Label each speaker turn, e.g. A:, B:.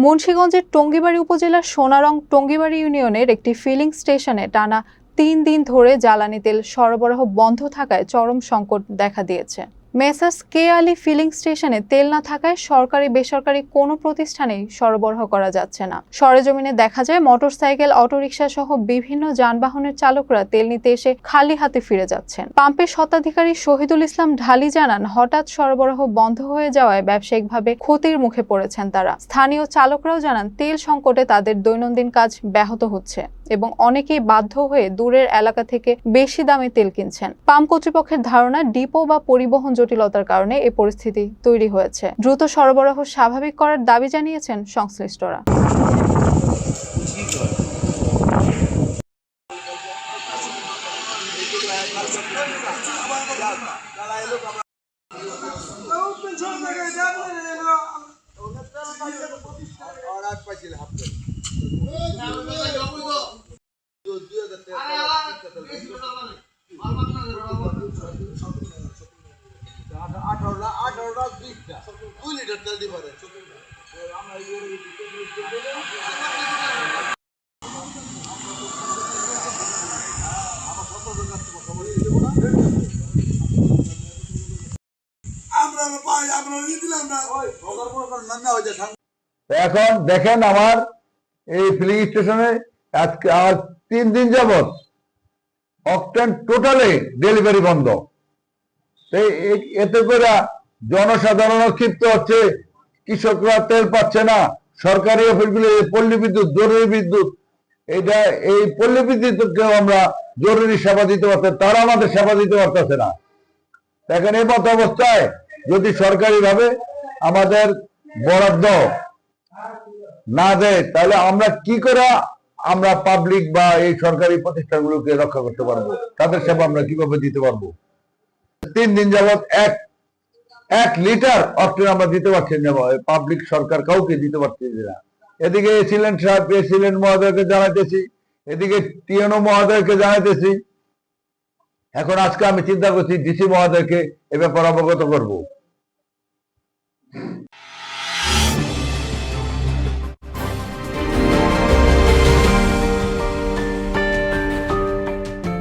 A: মুন্সিগঞ্জের টঙ্গীবাড়ি উপজেলার সোনারং টঙ্গীবাড়ি ইউনিয়নের একটি ফিলিং স্টেশনে টানা ৩ দিন ধরে জ্বালানি তেল সরবরাহ বন্ধ থাকায় চরম সংকট দেখা দিয়েছে। মেসার্স কে আলী ফিলিং স্টেশনে তেল না থাকায় সরকারি বেসরকারি কোনো প্রতিষ্ঠানেই সরবরাহ করা যাচ্ছে না। সরেজমিনে দেখা যায় মোটরসাইকেল, অটোরিকশা সহ বিভিন্ন যানবাহনের চালকরা তেল নিতে এসে খালি হাতে ফিরে যাচ্ছেন। পাম্পের স্বত্বাধিকারী শহীদুল ইসলাম ঢালি জানান, হঠাৎ সরবরাহ বন্ধ হয়ে যাওয়ায় ব্যবসায়িকভাবে ক্ষতির মুখে পড়েছেন তারা। স্থানীয় চালকরাও জানান, তেল সংকটে তাদের দৈনন্দিন কাজ ব্যাহত হচ্ছে এবং অনেকেই বাধ্য হয়ে দূরের এলাকা থেকে বেশি দামে তেল কিনছেন। পাম্প কর্তৃপক্ষের ধারণা, ডিপো বা পরিবহন জটিলতার কারণে এই পরিস্থিতি তৈরি হয়েছে। দ্রুত সরবরাহ স্বাভাবিক করার দাবি জানিয়েছেন সংশ্লিষ্টরা।
B: এখন দেখেন আমার এই ফিলিং স্টেশনে আজকে আমার 3 দিন যাবত অকটেন টোটালি ডেলিভারি বন্ধ। এতে করে জনসাধারণ ক্ষিপ্ত হচ্ছে, কৃষকরা তেল পাচ্ছে না, সরকারি অফিসগুলি পল্লী বিদ্যুৎ, জরুরি বিদ্যুৎ, এই পল্লী বিদ্যুৎকেও আমরা জরুরি সেবা দিতে পারছি, তারা আমাদের সেবা দিতে পারতেছে না। দেখেন এই মত অবস্থায় যদি সরকারি ভাবে আমাদের বরাদ্দ না দেয়, তাহলে আমরা কি করে আমরা পাবলিক বা এই সরকারি প্রতিষ্ঠানগুলোকে রক্ষা করতে পারবো? তাদের সেবা আমরা কিভাবে দিতে পারবো? 3 দিন যাবৎ এক লিটার অক্টেন আমরা দিতে পারছি না, পাবলিক সরকার কাউকে দিতে পারছি না। এদিকে এসিলেন্ট সাহেব, এসিলেন্ট মহোদয়কে জানাইতেছি, এদিকে টিএনও মহোদয়কে জানাইতেছি। এখন আজকে আমি চিন্তা করছি ডিসি মহোদয়কে এ ব্যাপারে অবগত করবো।